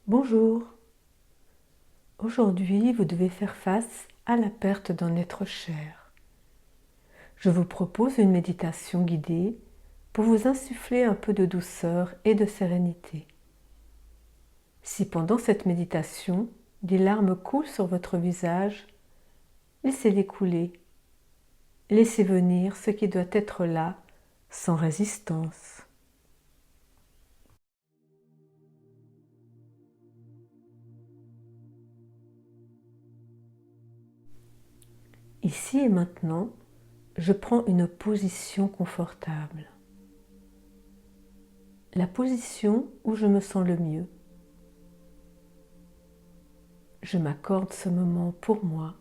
Bonjour. Aujourd'hui, vous devez faire face à la perte d'un être cher. Je vous propose une méditation guidée pour vous insuffler un peu de douceur et de sérénité. Si pendant cette méditation, des larmes coulent sur votre visage, laissez-les couler. Laissez venir ce qui doit être là, sans résistance. Ici et maintenant, je prends une position confortable. La position où je me sens le mieux. Je m'accorde ce moment pour moi.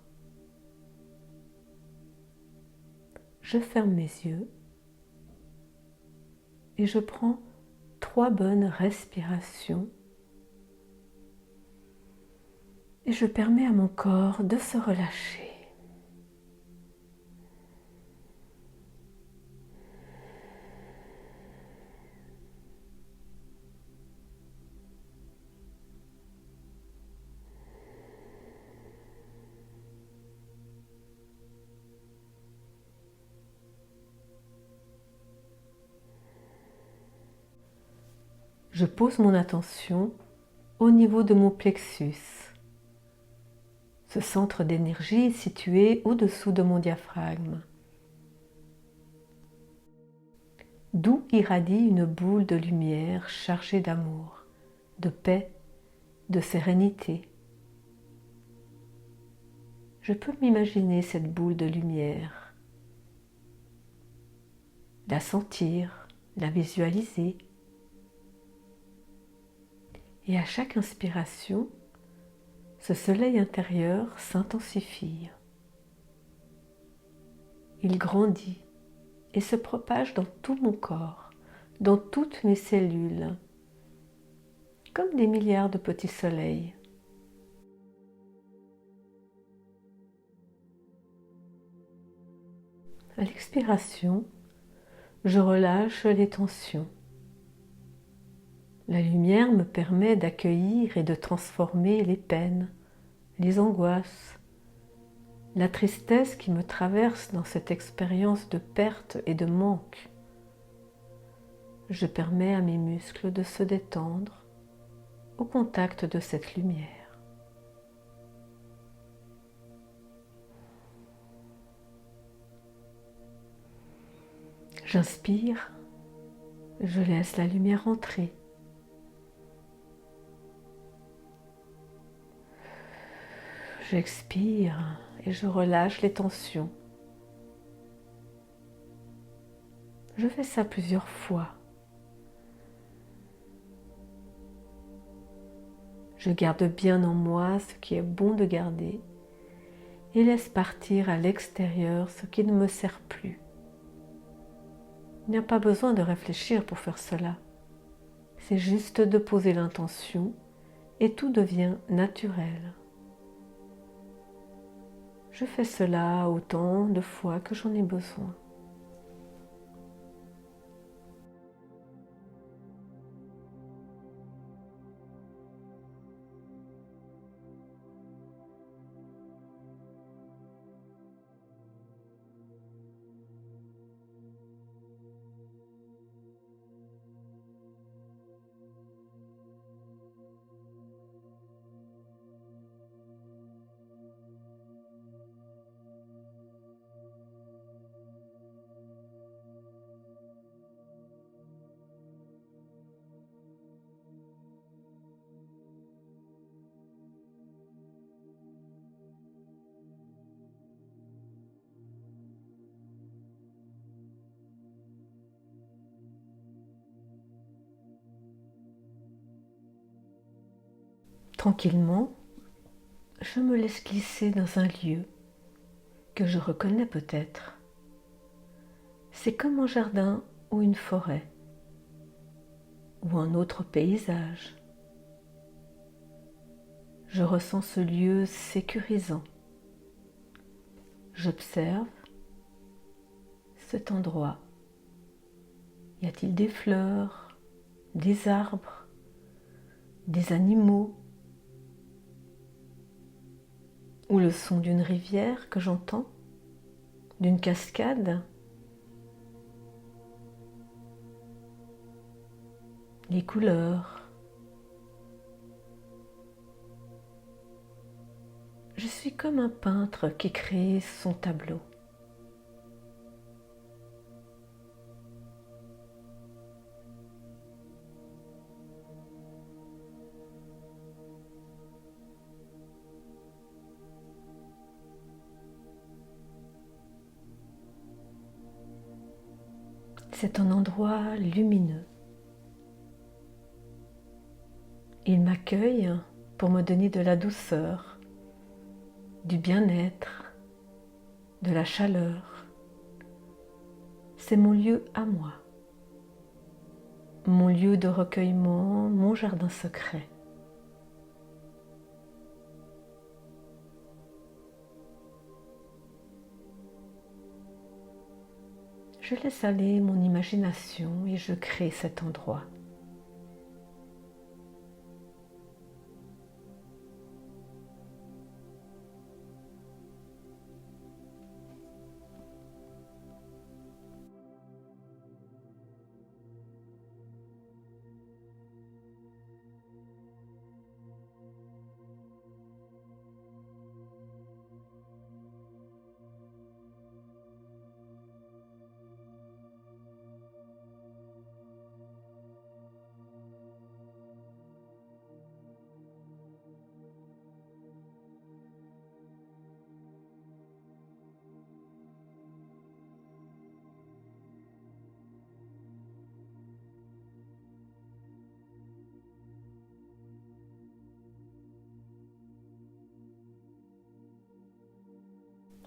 Je ferme mes yeux et je prends 3 bonnes respirations et je permets à mon corps de se relâcher. Je pose mon attention au niveau de mon plexus. Ce centre d'énergie est situé au-dessous de mon diaphragme, d'où irradie une boule de lumière chargée d'amour, de paix, de sérénité. Je peux m'imaginer cette boule de lumière, la sentir, la visualiser. Et à chaque inspiration, ce soleil intérieur s'intensifie. Il grandit et se propage dans tout mon corps, dans toutes mes cellules, comme des milliards de petits soleils. À l'expiration, je relâche les tensions. La lumière me permet d'accueillir et de transformer les peines, les angoisses, la tristesse qui me traverse dans cette expérience de perte et de manque. Je permets à mes muscles de se détendre au contact de cette lumière. J'inspire, je laisse la lumière entrer. J'expire et je relâche les tensions. Je fais ça plusieurs fois. Je garde bien en moi ce qui est bon de garder et laisse partir à l'extérieur ce qui ne me sert plus. Il n'y a pas besoin de réfléchir pour faire cela. C'est juste de poser l'intention et tout devient naturel. Je fais cela autant de fois que j'en ai besoin. Tranquillement, je me laisse glisser dans un lieu que je reconnais peut-être. C'est comme un jardin ou une forêt ou un autre paysage. Je ressens ce lieu sécurisant. J'observe cet endroit. Y a-t-il des fleurs, des arbres, des animaux, le son d'une rivière que j'entends, d'une cascade, les couleurs. Je suis comme un peintre qui crée son tableau. C'est un endroit lumineux. Il m'accueille pour me donner de la douceur, du bien-être, de la chaleur. C'est mon lieu à moi, mon lieu de recueillement, mon jardin secret. Je laisse aller mon imagination et je crée cet endroit.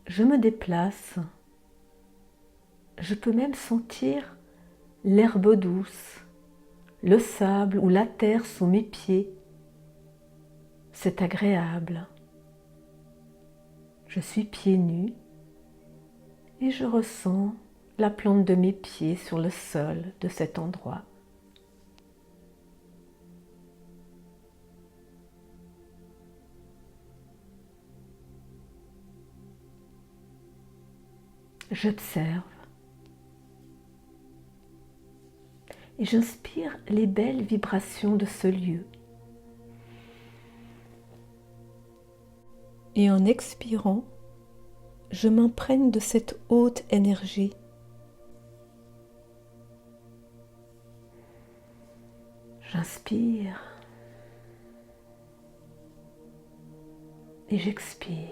Je me déplace, je peux même sentir l'herbe douce, le sable ou la terre sous mes pieds. C'est agréable. Je suis pieds nus et je ressens la plante de mes pieds sur le sol de cet endroit. J'observe et j'inspire les belles vibrations de ce lieu. Et en expirant, je m'imprègne de cette haute énergie. J'inspire et j'expire.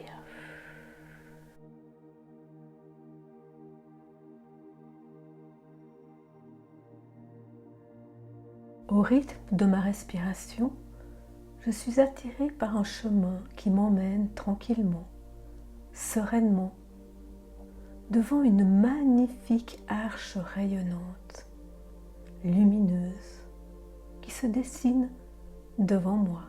Au rythme de ma respiration, je suis attirée par un chemin qui m'emmène tranquillement, sereinement, devant une magnifique arche rayonnante, lumineuse, qui se dessine devant moi.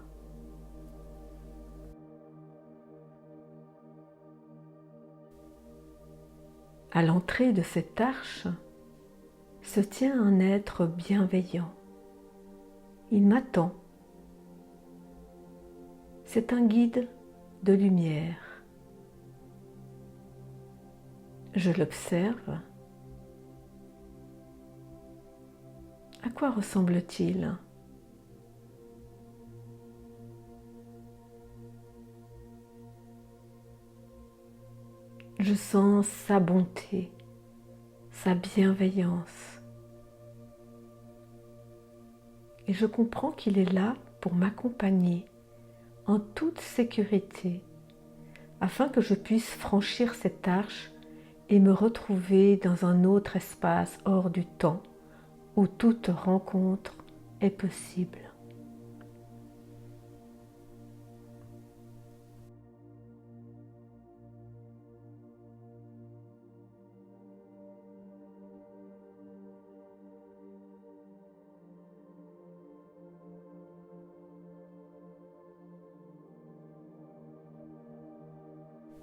À l'entrée de cette arche se tient un être bienveillant. Il m'attend. C'est un guide de lumière. Je l'observe. À quoi ressemble-t-il ? Je sens sa bonté, sa bienveillance. Et je comprends qu'il est là pour m'accompagner en toute sécurité, afin que je puisse franchir cette arche et me retrouver dans un autre espace hors du temps, où toute rencontre est possible.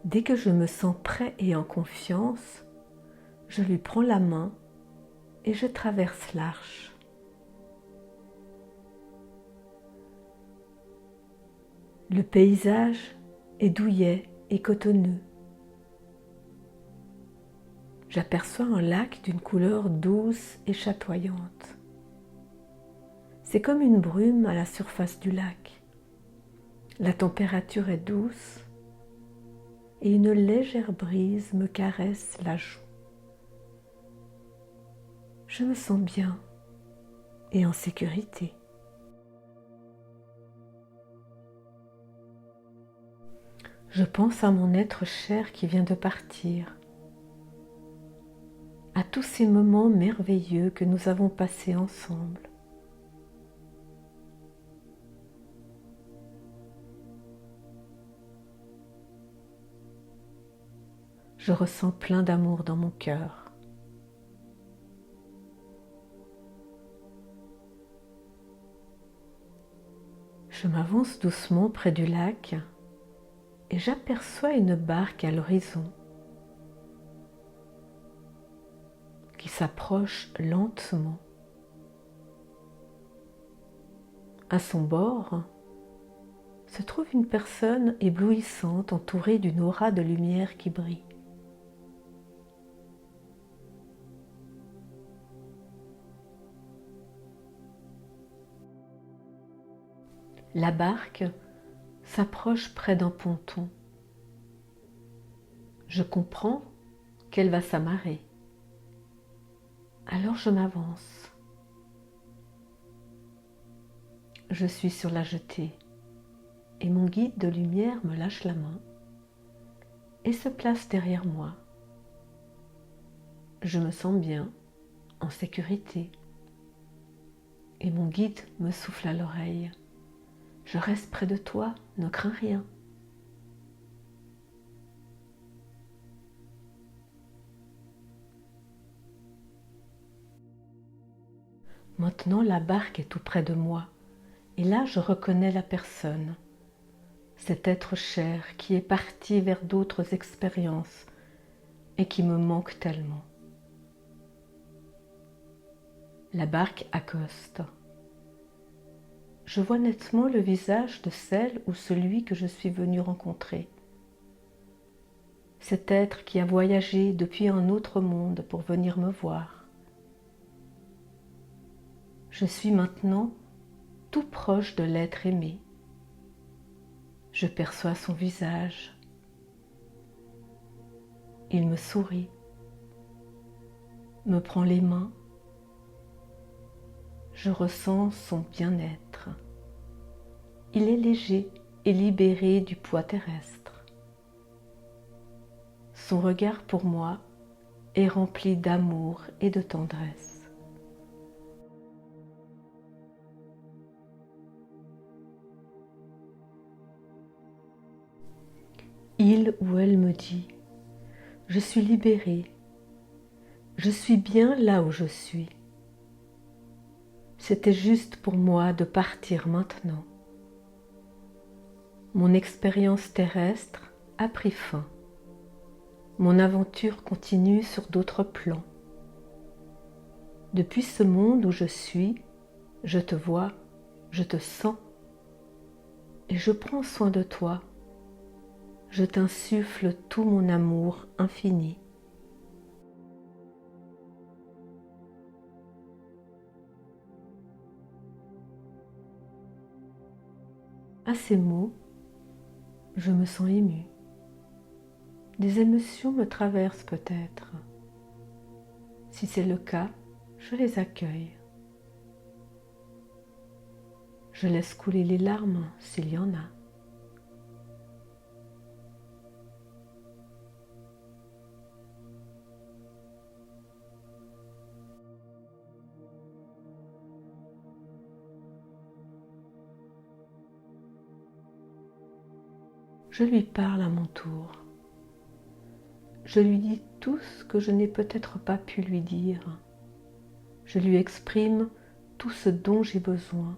Dès que je me sens prêt et en confiance, je lui prends la main et je traverse l'arche. Le paysage est douillet et cotonneux. J'aperçois un lac d'une couleur douce et chatoyante. C'est comme une brume à la surface du lac. La température est douce et une légère brise me caresse la joue. Je me sens bien et en sécurité. Je pense à mon être cher qui vient de partir, à tous ces moments merveilleux que nous avons passés ensemble. Je ressens plein d'amour dans mon cœur. Je m'avance doucement près du lac et j'aperçois une barque à l'horizon qui s'approche lentement. À son bord se trouve une personne éblouissante entourée d'une aura de lumière qui brille. La barque s'approche près d'un ponton. Je comprends qu'elle va s'amarrer. Alors je m'avance. Je suis sur la jetée et mon guide de lumière me lâche la main et se place derrière moi. Je me sens bien, en sécurité, et mon guide me souffle à l'oreille. Je reste près de toi, ne crains rien. Maintenant, la barque est tout près de moi, et là je reconnais la personne, cet être cher qui est parti vers d'autres expériences et qui me manque tellement. La barque accoste. Je vois nettement le visage de celle ou celui que je suis venu rencontrer. Cet être qui a voyagé depuis un autre monde pour venir me voir. Je suis maintenant tout proche de l'être aimé. Je perçois son visage. Il me sourit, me prend les mains. Je ressens son bien-être. Il est léger et libéré du poids terrestre. Son regard pour moi est rempli d'amour et de tendresse. Il ou elle me dit « Je suis libérée, je suis bien là où je suis. C'était juste pour moi de partir maintenant. Mon expérience terrestre a pris fin. Mon aventure continue sur d'autres plans. Depuis ce monde où je suis, je te vois, je te sens et je prends soin de toi. Je t'insuffle tout mon amour infini. » À ces mots, je me sens émue. Des émotions me traversent peut-être. Si c'est le cas, je les accueille. Je laisse couler les larmes s'il y en a. Je lui parle à mon tour. Je lui dis tout ce que je n'ai peut-être pas pu lui dire. Je lui exprime tout ce dont j'ai besoin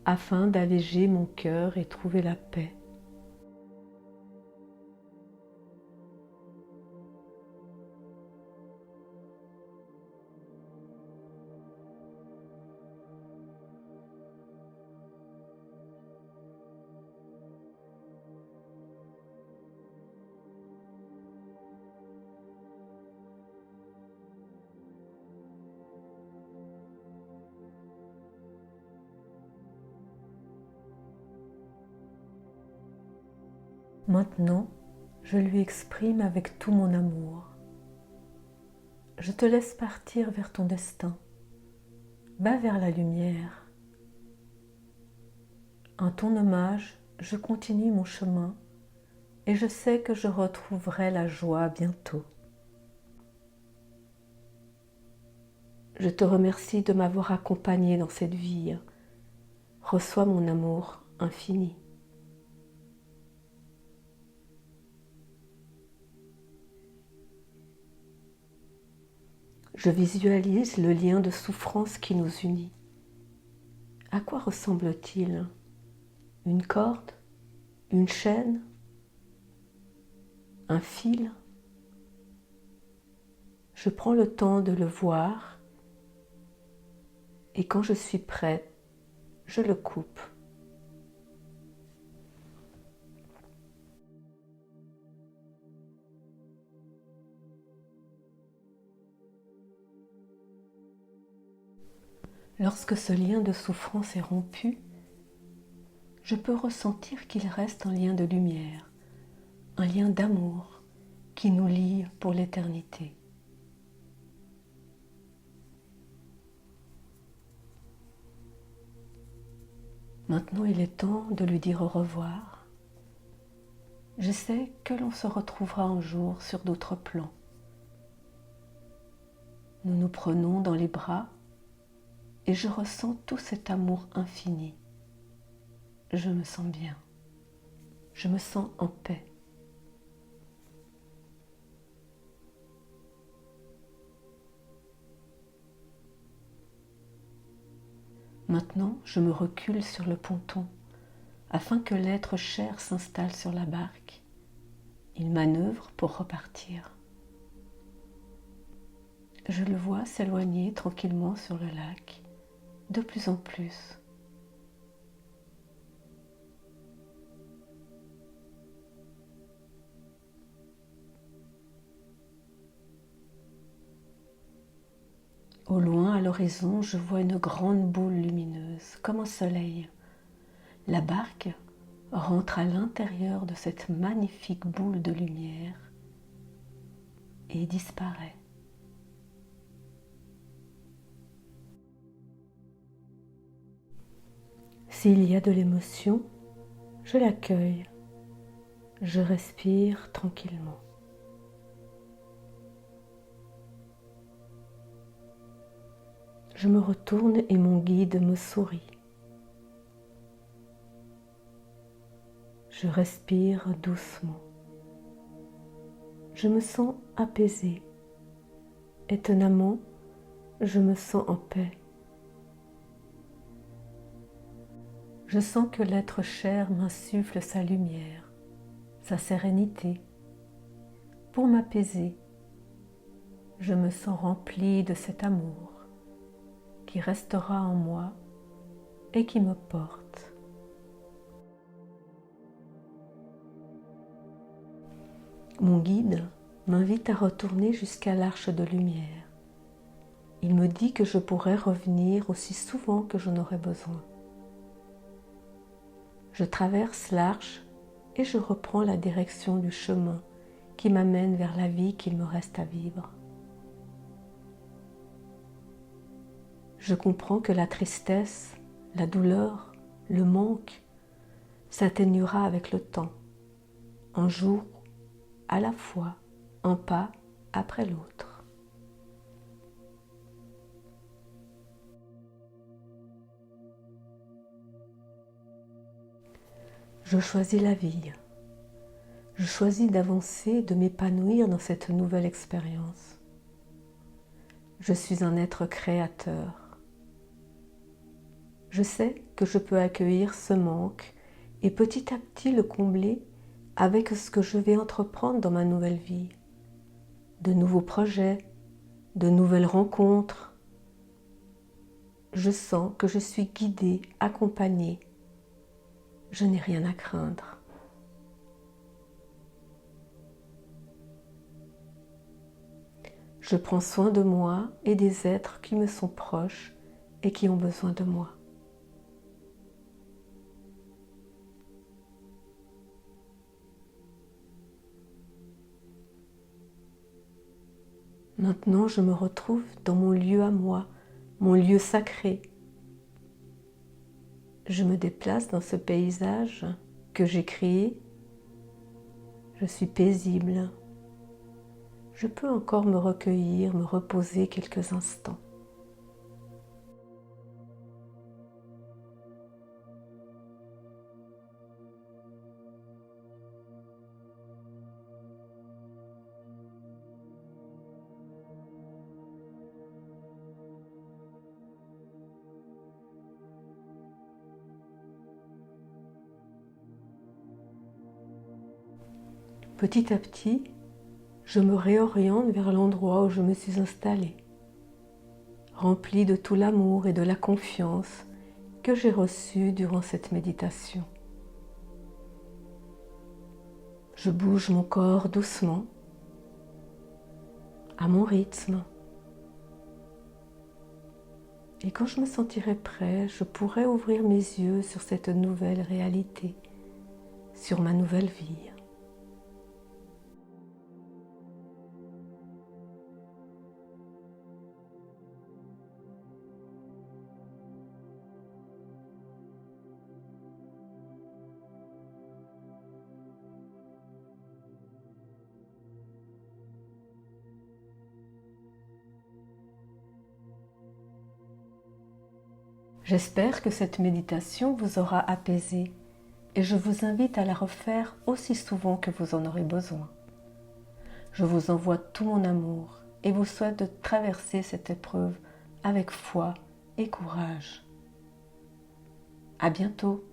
afin d'alléger mon cœur et trouver la paix. Maintenant, je lui exprime avec tout mon amour. Je te laisse partir vers ton destin. Va vers la lumière. En ton hommage, je continue mon chemin et je sais que je retrouverai la joie bientôt. Je te remercie de m'avoir accompagné dans cette vie. Reçois mon amour infini. Je visualise le lien de souffrance qui nous unit. À quoi ressemble-t-il? Une corde? Une chaîne? Un fil? Je prends le temps de le voir et quand je suis prête, je le coupe. Lorsque ce lien de souffrance est rompu, je peux ressentir qu'il reste un lien de lumière, un lien d'amour qui nous lie pour l'éternité. Maintenant, il est temps de lui dire au revoir. Je sais que l'on se retrouvera un jour sur d'autres plans. Nous nous prenons dans les bras et je ressens tout cet amour infini. Je me sens bien. Je me sens en paix. Maintenant, je me recule sur le ponton afin que l'être cher s'installe sur la barque. Il manœuvre pour repartir. Je le vois s'éloigner tranquillement sur le lac, de plus en plus. Au loin, à l'horizon, je vois une grande boule lumineuse, comme un soleil. La barque rentre à l'intérieur de cette magnifique boule de lumière et disparaît. S'il y a de l'émotion, je l'accueille. Je respire tranquillement. Je me retourne et mon guide me sourit. Je respire doucement. Je me sens apaisée. Étonnamment, je me sens en paix. Je sens que l'être cher m'insuffle sa lumière, sa sérénité. Pour m'apaiser, je me sens remplie de cet amour qui restera en moi et qui me porte. Mon guide m'invite à retourner jusqu'à l'arche de lumière. Il me dit que je pourrai revenir aussi souvent que j'en aurai besoin. Je traverse l'arche et je reprends la direction du chemin qui m'amène vers la vie qu'il me reste à vivre. Je comprends que la tristesse, la douleur, le manque s'atténuera avec le temps, un jour à la fois, un pas après l'autre. Je choisis la vie. Je choisis d'avancer, de m'épanouir dans cette nouvelle expérience. Je suis un être créateur. Je sais que je peux accueillir ce manque et petit à petit le combler avec ce que je vais entreprendre dans ma nouvelle vie. De nouveaux projets, de nouvelles rencontres. Je sens que je suis guidée, accompagnée. Je n'ai rien à craindre. Je prends soin de moi et des êtres qui me sont proches et qui ont besoin de moi. Maintenant, je me retrouve dans mon lieu à moi, mon lieu sacré. Je me déplace dans ce paysage que j'ai créé. Je suis paisible. Je peux encore me recueillir, me reposer quelques instants. Petit à petit, je me réoriente vers l'endroit où je me suis installée, rempli de tout l'amour et de la confiance que j'ai reçu durant cette méditation. Je bouge mon corps doucement, à mon rythme. Et quand je me sentirai prêt, je pourrai ouvrir mes yeux sur cette nouvelle réalité, sur ma nouvelle vie. J'espère que cette méditation vous aura apaisé et je vous invite à la refaire aussi souvent que vous en aurez besoin. Je vous envoie tout mon amour et vous souhaite de traverser cette épreuve avec foi et courage. À bientôt!